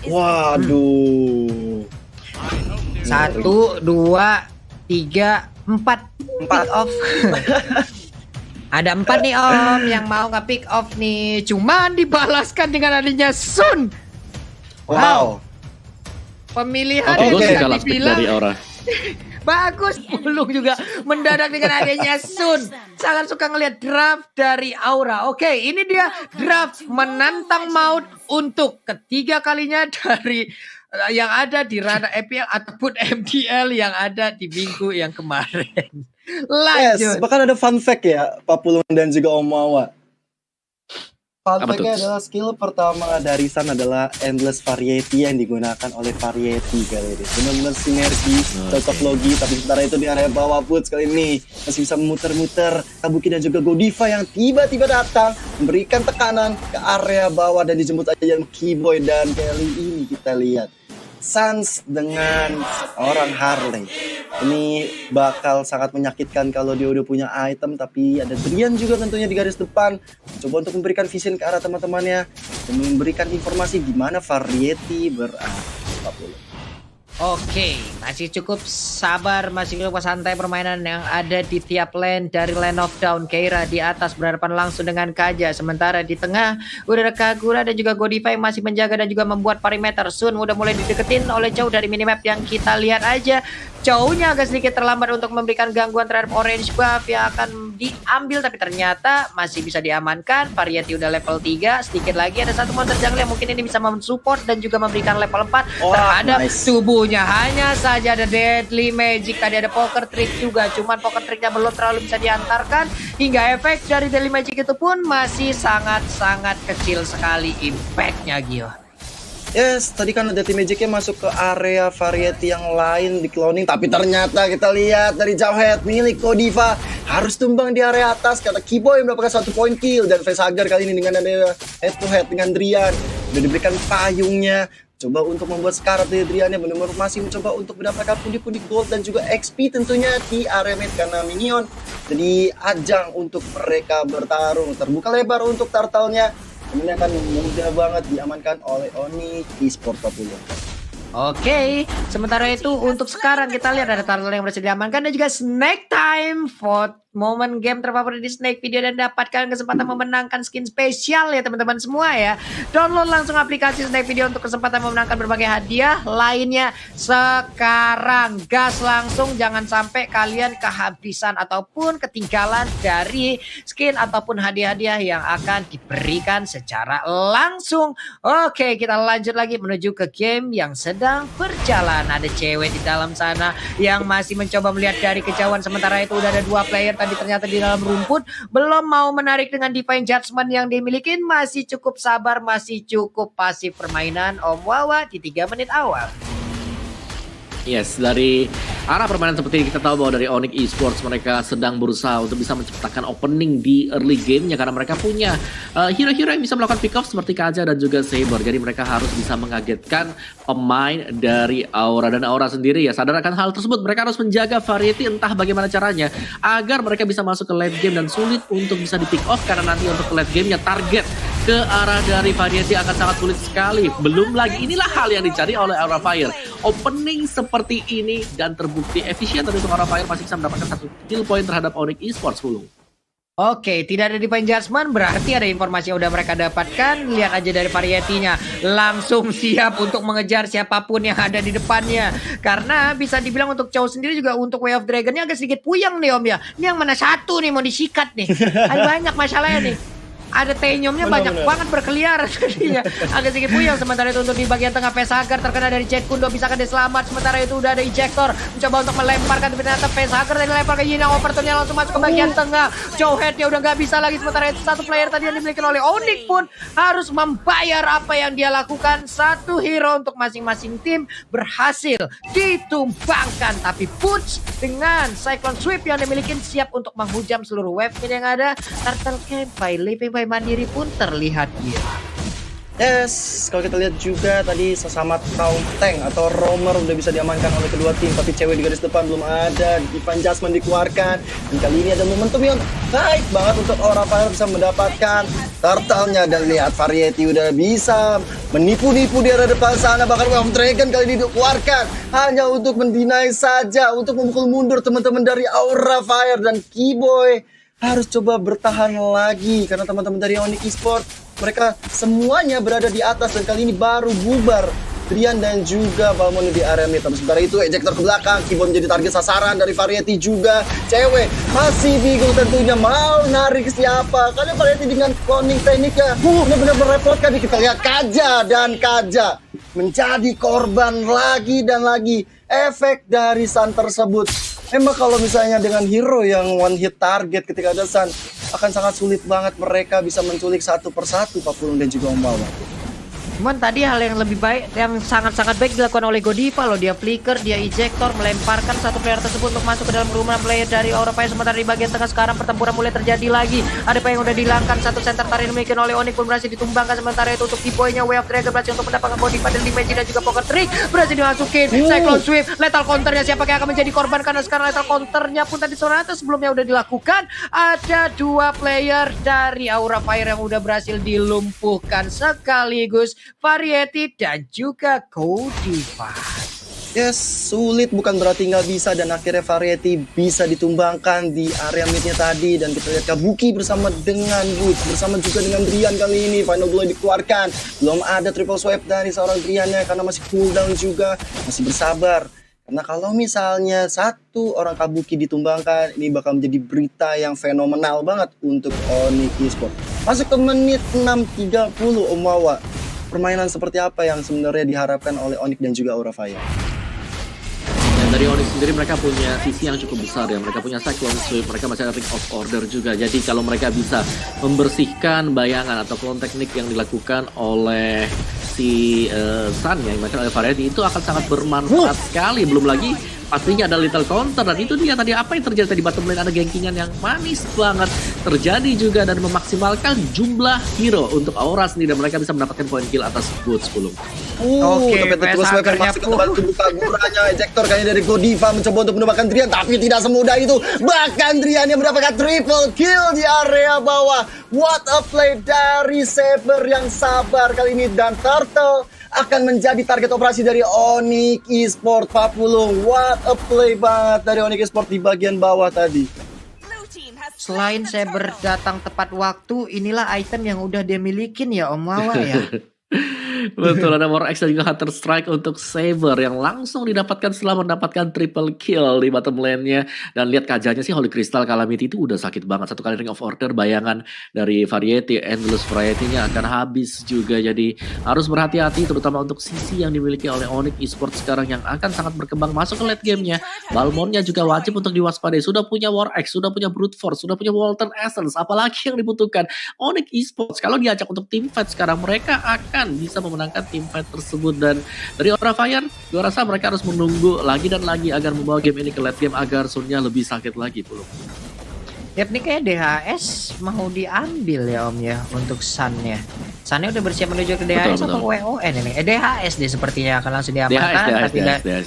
Waduh. 1, 2, 3, 4 pick off. Ada 4 nih Om yang mau nge-pick off nih. Cuman dibalaskan dengan adanya Sun. Wow. Pemilihan Bagus sih bisa kalau pick dibilang dari Aura. bagus. Pulung juga mendadak dengan adanya Sun. Sangat suka ngelihat draft dari Aura. Oke, ini dia draft menantang maut untuk ketiga kalinya dari yang ada di ranah EPL ataupun MDL yang ada di minggu yang kemarin. Lanjut. Yes, bahkan ada fun fact ya, Pak Pulung dan juga Om Wawa. Fun Apa fact-nya tuh? adalah skill pertama dari Sun adalah Endless Variety yang digunakan oleh Variety kali ini. Benar-benar sinergi, cocok logi, tapi sementara itu di area bawah Boots kali ini masih bisa memutar-mutar Kabuki dan juga Godiva yang tiba-tiba datang memberikan tekanan ke area bawah dan dijemput aja Keyboy. Dan kali ini kita lihat Suns dengan orang Harley. Ini bakal sangat menyakitkan kalau dia udah punya item, tapi ada Drian juga tentunya di garis depan. Coba untuk memberikan vision ke arah teman-temannya dan memberikan informasi di mana Variety berada. Oke, masih cukup sabar, masih cukup santai permainan yang ada di tiap lane. Dari lane of down, Keira di atas berhadapan langsung dengan Kaja. Sementara di tengah udah ada Kagura dan juga Godiva yang masih menjaga dan juga membuat perimeter. Sun udah mulai dideketin oleh Chow dari minimap yang kita lihat aja. Chow-nya agak sedikit terlambat untuk memberikan gangguan terhadap orange buff yang akan diambil, tapi ternyata masih bisa diamankan. Variety udah level 3, sedikit lagi ada satu monster jungle yang mungkin ini bisa mensupport dan juga memberikan level 4 terhadap tubuhnya. Hanya saja ada Deadly Magic, tadi ada Poker Trick juga, cuman Poker Tricknya belum terlalu bisa diantarkan, hingga efek dari Deadly Magic itu pun masih sangat-sangat kecil sekali impactnya, Gio. Yes, tadi kan Deadly Magic-nya masuk ke area Variety yang lain di cloning, tapi ternyata kita lihat dari jauh head milik Godiva harus tumbang di area atas karena Keyboy mendapatkan 1 point kill. Dan Facehugger kali ini dengan ada head to head dengan Drian udah diberikan payungnya, coba untuk membuat sekarat dari Driannya, benar-benar masih mencoba untuk mendapatkan pundi-pundi gold dan juga XP tentunya di area mid karena minion jadi ajang untuk mereka bertarung. Terbuka lebar untuk turtle-nya. Ini akan mudah banget diamankan oleh Onyx Esports Papua. Oke, sementara itu untuk sekarang kita lihat ada turtle yang berhasil diamankan dan juga Snake Time. Vote momen game terfavorit di Snake Video dan dapatkan kesempatan memenangkan skin spesial ya teman-teman semua ya. Download langsung aplikasi Snake Video untuk kesempatan memenangkan berbagai hadiah lainnya sekarang. Gas langsung, jangan sampai kalian kehabisan ataupun ketinggalan dari skin ataupun hadiah-hadiah yang akan diberikan secara langsung. Oke, kita lanjut lagi menuju ke game yang sedang berjalan. Ada cewek di dalam sana yang masih mencoba melihat dari kejauhan, sementara itu udah ada 2 player tadi ternyata di dalam rumput belum mau menarik dengan Divine Judgment yang dimiliki. Masih cukup sabar, masih cukup pasif permainan Om Wawa di 3 menit awal. Yes, dari arah permainan seperti ini kita tahu bahwa dari Onyx Esports mereka sedang berusaha untuk bisa menciptakan opening di early game-nya karena mereka punya hero-hero yang bisa melakukan pick off seperti Kaja dan juga Saber. Jadi mereka harus bisa mengagetkan pemain dari Aura, dan Aura sendiri ya sadar akan hal tersebut. Mereka harus menjaga Variety entah bagaimana caranya agar mereka bisa masuk ke late game dan sulit untuk bisa di pick off karena nanti untuk ke late game-nya target ke arah dari Variety akan sangat sulit sekali. Belum lagi inilah hal yang dicari oleh Aura Fire. Opening seperti ini dan terbukti efisien tapi untuk Aura Fire masih bisa mendapatkan 1 kill point terhadap Onyx Esports Pulung. Oke, tidak ada Divine Judgment, berarti ada informasi yang udah mereka dapatkan. Lihat aja dari Variety-nya, langsung siap untuk mengejar siapapun yang ada di depannya. Karena bisa dibilang untuk Chow sendiri juga untuk Way of Dragon-nya agak sedikit puyeng nih Om ya. Ini yang mana satu nih mau disikat nih. Ada banyak masalahnya nih. Ada tenyomnya banyak banget berkeliaran jadinya. Agak sedikit puyeng. Sementara itu untuk di bagian tengah Facehugger terkena dari Jet Kundo, bisakah dia selamat? Sementara itu udah ada Ejector mencoba untuk melemparkan, tapi ternyata Facehugger tadi lempar ke Yinang. Overturn-nya langsung masuk ke bagian tengah. Jowhead-nya udah gak bisa lagi. Sementara itu satu player tadi yang dimiliki oleh Onyx pun harus membayar apa yang dia lakukan. 1 hero untuk masing-masing tim berhasil ditumbangkan, tapi Butch dengan Cyclone Sweep yang dimiliki siap untuk menghujam seluruh wave yang ada. Turtle Camp by Living by Mandiri pun terlihat gila. Yes, kalau kita lihat juga tadi sesama Crown Tank atau Roamer udah bisa diamankan oleh kedua tim, tapi cewek di garis depan belum ada. Divine Judgment dikeluarkan dan kali ini ada momentum yang baik banget untuk Aura Fire bisa mendapatkan Turtle-nya, dan lihat Variety udah bisa menipu-nipu di arah depan sana. Bahkan Wave Dragon kali ini dikeluarkan hanya untuk mendinai saja, untuk memukul mundur teman-teman dari Aura Fire. Dan Keyboy harus coba bertahan lagi karena teman-teman dari Onyx Esports mereka semuanya berada di atas, dan kali ini baru bubar Drian dan juga Balmond di area mid. Sementara itu ejector ke belakang, Keyboy menjadi target sasaran dari Variety juga. Cewek masih bingung tentunya mau narik siapa, karena Variety dengan cloning tekniknya benar-benar merepotkan. Kita lihat Kaja, dan Kaja menjadi korban lagi dan lagi efek dari Sun tersebut. Emang kalau misalnya dengan hero yang one hit target ketika ada Sun, akan sangat sulit banget mereka bisa menculik satu persatu Papulung dan juga Ombawa. Cuman tadi hal yang lebih baik, yang sangat-sangat baik dilakukan oleh Godiva loh. Dia flicker, dia ejector, melemparkan satu player tersebut untuk masuk ke dalam rumah player dari Aura Fire. Sementara di bagian tengah sekarang pertempuran mulai terjadi lagi. Ada yang udah dihilangkan, satu center tarik dimiliki oleh Onyx pun berhasil ditumbangkan. Sementara itu untuk Keyboy-nya Wave Dragon berhasil untuk mendapatkan Godiva dan Dimage dan juga Poker Trick berhasil dimasukin. Cyclone Swift, lethal counternya siapa yang akan menjadi korban, karena sekarang lethal counternya pun tadi Sonata sebelumnya udah dilakukan. Ada dua player dari Aura Fire yang udah berhasil dilumpuhkan sekaligus Variety dan juga Godiva. Yes, sulit bukan berarti nggak bisa, dan akhirnya Variety bisa ditumbangkan di area midnya tadi. Dan kita lihat Kabuki bersama dengan Boots, bersama juga dengan Drian kali ini. Final Blow dikeluarkan, belum ada triple swipe dari seorang Driannya karena masih cooldown juga, masih bersabar. Karena kalau misalnya satu orang Kabuki ditumbangkan, ini bakal menjadi berita yang fenomenal banget untuk Onyx Esports. Masuk ke menit 6.30 Omawa. Permainan seperti apa yang sebenarnya diharapkan oleh Onyx dan juga Aura Fire? Dan dari Onyx sendiri mereka punya sisi yang cukup besar ya. Mereka punya Cyclone Swift, mereka masih ada Ring of Order juga. Jadi kalau mereka bisa membersihkan bayangan atau clone teknik yang dilakukan oleh si Sun yang dimainkan oleh Variety, itu akan sangat bermanfaat sekali. Belum lagi pastinya ada little counter, dan itu dia tadi apa yang terjadi tadi bottom lane, ada gankingan yang manis banget terjadi juga dan memaksimalkan jumlah hero untuk Aura sendiri, dan mereka bisa mendapatkan poin kill atas Boots Pulung. Tapi terus swiper masih kembali buka guranya. Ejector kayaknya dari Godiva mencoba untuk mendapatkan Drian, tapi tidak semudah itu. Bahkan Drian yang mendapatkan triple kill di area bawah. What a play dari Saber yang sabar kali ini, dan Turtle akan menjadi target operasi dari Onyx Esports Papulung. What a play banget dari Onyx Esports di bagian bawah tadi. Selain Saber datang tepat waktu, inilah item yang udah dia milikin ya Om Wawa ya. Betul, ada War X dan juga Hunter Strike untuk Saber yang langsung didapatkan setelah mendapatkan triple kill di bottom lane-nya. Dan lihat kajanya sih, Holy Crystal Calamity itu udah sakit banget. Satu kali Ring of Order, bayangan dari Variety, Endless Variety-nya akan habis juga. Jadi harus berhati-hati terutama untuk sisi yang dimiliki oleh Onyx Esports sekarang yang akan sangat berkembang masuk ke late game-nya. Balmond-nya juga wajib untuk diwaspadai. Sudah punya War X, sudah punya Brute Force, sudah punya Walton Essence. Apalagi yang dibutuhkan Onyx Esports kalau diajak untuk team fight sekarang, mereka akan bisa memenangkan tim fight tersebut. Dan dari Aura Fire, gue rasa mereka harus menunggu lagi dan lagi agar membawa game ini ke late game agar Sunnya lebih sakit lagi Pulung. Yap, nih kayak DHS mau diambil ya Om ya untuk Sun-nya. Sun-nya udah bersiap menuju ke DHS atau WON ini? DHS deh sepertinya akan langsung diamankan.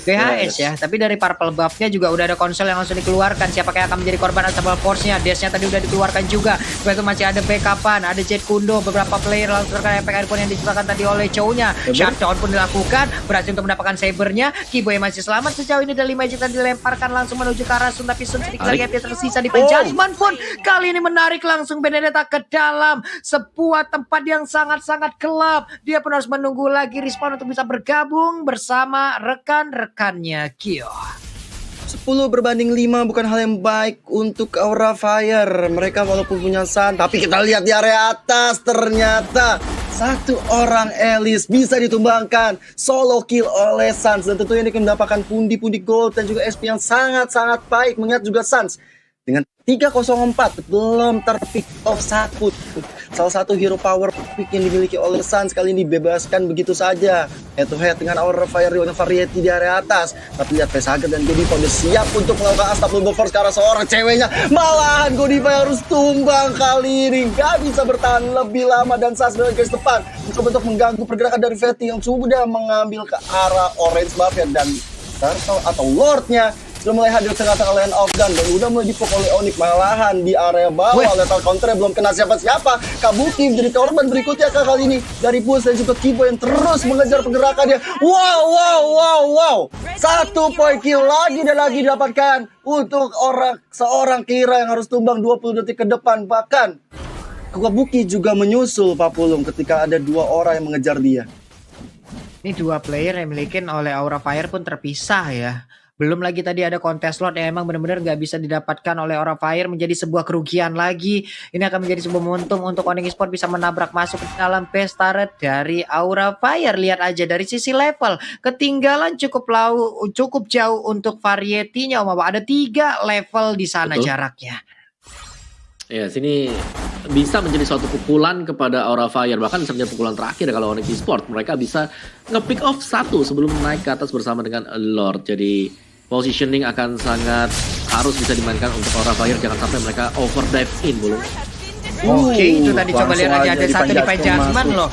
DHS ya. Tapi dari Purple Buff-nya juga udah ada konsol yang langsung dikeluarkan. Siapa yang akan menjadi korban Unstoppable Force-nya? Dash-nya tadi udah dikeluarkan juga. Itu masih ada backup-an, ada Jet Kundo, beberapa player langsung terkena efek airborne yang diciptakan tadi oleh Chow-nya. Shutdown pun dilakukan, berhasil untuk mendapatkan Saber-nya. Keyboy masih selamat sejauh ini, dan 5 juta dilemparkan langsung menuju ke arah Sun, tapi Sun sedikit lagi yang tersisa di Judgment pun kali ini menarik langsung Benedetta ke dalam sebuah tempat yang sangat-sangat gelap. Dia pun harus menunggu lagi respawn untuk bisa bergabung bersama rekan-rekannya Kyo. 10 berbanding 5 bukan hal yang baik untuk Aura Fire. Mereka walaupun punya Sun, tapi kita lihat di area atas ternyata satu orang Alice bisa ditumbangkan solo kill oleh Suns, dan tentunya ini akan mendapatkan pundi-pundi gold dan juga SP yang sangat-sangat baik. Mengingat juga Suns dengan 304 belum terpick off satu. Salah satu hero power pick yang dimiliki oleh Suns kali ini dibebaskan begitu saja head to head dengan Aura Fire dan Variety di area atas. Tapi lihat Pesaga dan Godiva udah siap untuk melakukan Unstoppable Force ke arah seorang ceweknya. Malahan Godiva harus tumbang kali ini, gak bisa bertahan lebih lama, dan Suns dari garis depan mencoba untuk mengganggu pergerakan dari Variety yang sudah mengambil ke arah orange buff ya, dan Turtle atau Lordnya sudah mulai hadir tengah-tengah lane off gun dan udah mulai dipok oleh Onyx, malahan di area bawah. Lethal counter belum kena siapa-siapa. Kabuki menjadi korban berikutnya kali ini dari Push dan juga Kibo yang terus mengejar pergerakannya. Wow. 1 poin kill lagi dan lagi didapatkan untuk seorang Keira yang harus tumbang 20 detik ke depan. Bahkan Kabuki juga menyusul Pak Pulung ketika ada 2 orang yang mengejar dia. Ini 2 player yang dimiliki oleh Aura Fire pun terpisah ya. Belum lagi tadi ada kontes slot yang emang benar-benar nggak bisa didapatkan oleh Aura Fire, menjadi sebuah kerugian lagi. Ini akan menjadi sebuah momentum untuk Onyx Esports bisa menabrak masuk ke dalam base turret dari Aura Fire. Lihat aja dari sisi level, ketinggalan cukup jauh untuk Variety-nya Om Aba. Ada 3 level di sana. Betul. Jaraknya. Ya, sini bisa menjadi suatu pukulan kepada Aura Fire. Bahkan bisa menjadi pukulan terakhir kalau Onyx Esports. Mereka bisa nge-pick off 1 sebelum naik ke atas bersama dengan Lord. Jadi positioning akan sangat harus bisa dimainkan untuk Aura Fire. Jangan sampai mereka overdrive in dulu. Oke, itu tadi coba lihat aja ada 1 di Judgment loh.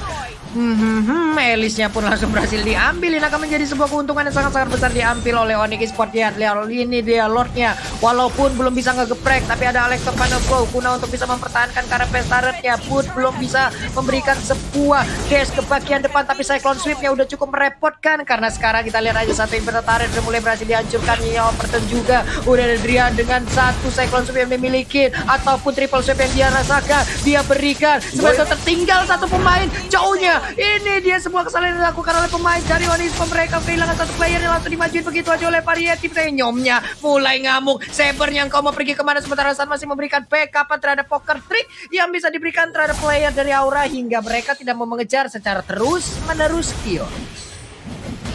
Elisnya pun langsung berhasil diambil. Ini akan menjadi sebuah keuntungan yang sangat-sangat besar diambil oleh Onyx Esports. Lihat ini dia Lordnya, walaupun belum bisa ngegeprek, tapi ada Alex Final Flow guna untuk bisa mempertahankan karena base turretnya. Put belum bisa memberikan sebuah dash ke bagian depan, tapi Cyclone Sweep-nya udah cukup merepotkan. Karena sekarang kita lihat aja 1 inverted turret udah mulai berhasil dihancurkan. Overton juga udah ada Drian dengan 1 Cyclone Sweep yang dimiliki, ataupun triple sweep yang dia rasakan, dia berikan. Sebenarnya tertinggal 1 pemain jauhnya. Ini dia sebuah kesalahan yang dilakukan oleh pemain dari Onyx. Mereka kehilangan 1 player yang langsung dimajuin begitu aja oleh Variety. Nyomnya mulai ngamuk. Sabernya kau mau pergi kemana, sementara San masih memberikan backup terhadap poker trick yang bisa diberikan terhadap player dari Aura, hingga mereka tidak mau mengejar secara terus-menerus kill.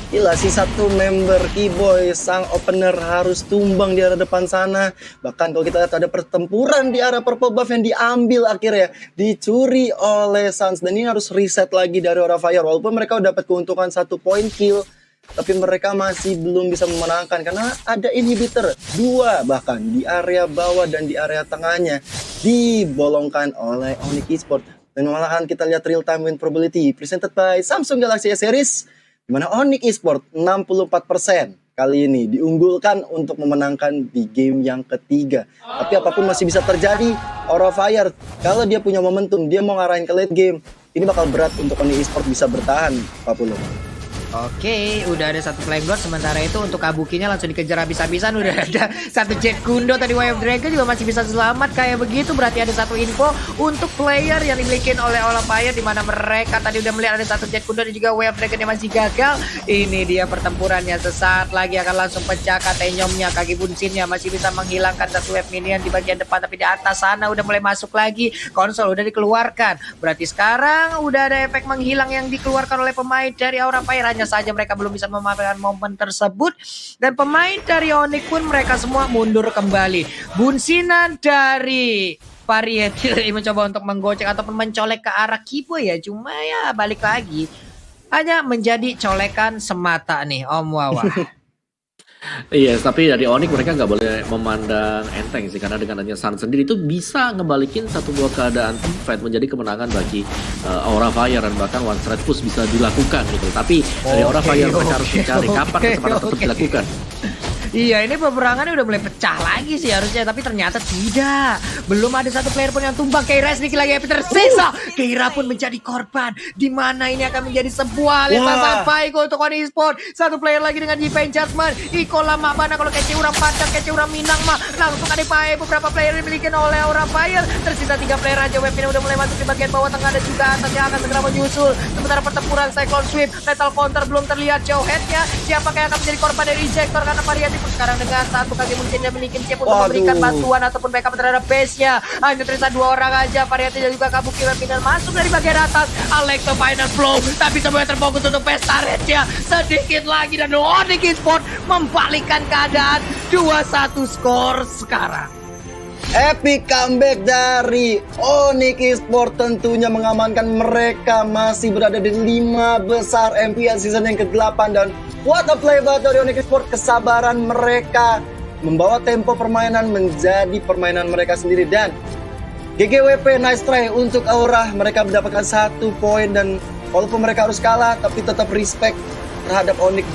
Gila, si 1 member Keyboy, sang opener harus tumbang di arah depan sana. Bahkan kalau kita lihat ada pertempuran di arah purple buff yang diambil akhirnya, dicuri oleh Suns. Dan ini harus reset lagi dari Aura Fire. Walaupun mereka udah dapat keuntungan 1 point kill, tapi mereka masih belum bisa memenangkan karena ada inhibitor 2 bahkan di area bawah dan di area tengahnya dibolongkan oleh Onyx Esports. Dan malahan kita lihat real time win probability presented by Samsung Galaxy S Series, di mana Onyx Esports 64% kali ini diunggulkan untuk memenangkan di game yang ketiga. Tapi apapun masih bisa terjadi. Aura Fire, kalau dia punya momentum, dia mau ngarahin ke late game, ini bakal berat untuk Onyx Esports bisa bertahan, Pak Pulo. Oke, udah ada 1 Flame God. Sementara itu untuk Kabukinya langsung dikejar habis-habisan. Udah ada 1 Jet Kundo. Tadi Way of Dragon juga masih bisa selamat kayak begitu. Berarti ada 1 info untuk player yang dimiliki oleh Aura Fire, di mana mereka tadi udah melihat ada 1 Jet Kundo dan juga Way of Dragon yang masih gagal. Ini dia pertempurannya, sesaat lagi akan langsung pecah. Nyomnya, kaki bunsinnya masih bisa menghilangkan 1 wave minion di bagian depan, tapi di atas sana udah mulai masuk lagi. Konsol udah dikeluarkan. Berarti sekarang udah ada efek menghilang yang dikeluarkan oleh pemain dari Aura Fire. Hanya saja mereka belum bisa memanfaatkan momen tersebut, dan pemain dari Onyx pun mereka semua mundur kembali. Bunsinan dari Variety mencoba untuk menggocek ataupun mencolek ke arah Kibo ya, cuma ya balik lagi hanya menjadi colekan semata nih Om Wawa. Iya, tapi dari Onyx mereka nggak boleh memandang enteng sih, karena dengan adanya Sun sendiri itu bisa ngebalikin satu buah keadaan fight menjadi kemenangan bagi Aura Fire, dan bahkan one straight push bisa dilakukan gitu. Tapi dari Aura Fire mereka harus mencari kapan kesempatan tersebut dilakukan. Iya, ini peperangannya udah mulai pecah lagi sih harusnya, tapi ternyata tidak. Belum ada 1 player pun yang tumbang. Keira sedikit lagi yang tersisa. Keira pun menjadi korban, di mana ini akan menjadi sebuah lintasan baik untuk Onyx Esports. 1 player lagi dengan Divine Judgment. Iko lama mana kalau kece urang padang, kece urang minang mah langsung ada pae. Beberapa player dimiliki oleh Aura Fire. Tersisa 3 player aja. Web ini udah mulai masuk di bagian bawah tengah dan juga atas yang akan segera menyusul. Sementara pertempuran Cyclone Sweep, Lethal Counter belum terlihat jauh headnya. Siapa yang akan menjadi korban dari Ejector, karena Variety sekarang dengan 1 kaki mungkin dia memiliki siap untuk memberikan bantuan ataupun backup terhadap base-nya. Hanya tersisa 2 orang aja. Variety dan juga Kabuki Webinar masuk dari bagian atas. Alexo Final Flow, tapi semuanya terfokus untuk base turret-nya. Sedikit lagi dan Onyx Esports membalikkan keadaan 2-1 skor sekarang. Epic comeback dari Onyx Esports tentunya mengamankan mereka masih berada di 5 besar MPL season yang ke-8. Dan what a play dari Onyx Esports, kesabaran mereka membawa tempo permainan menjadi permainan mereka sendiri. Dan GGWP nice try untuk Aura, mereka mendapatkan 1 poin, dan walaupun mereka harus kalah tapi tetap respect terhadap Onyx.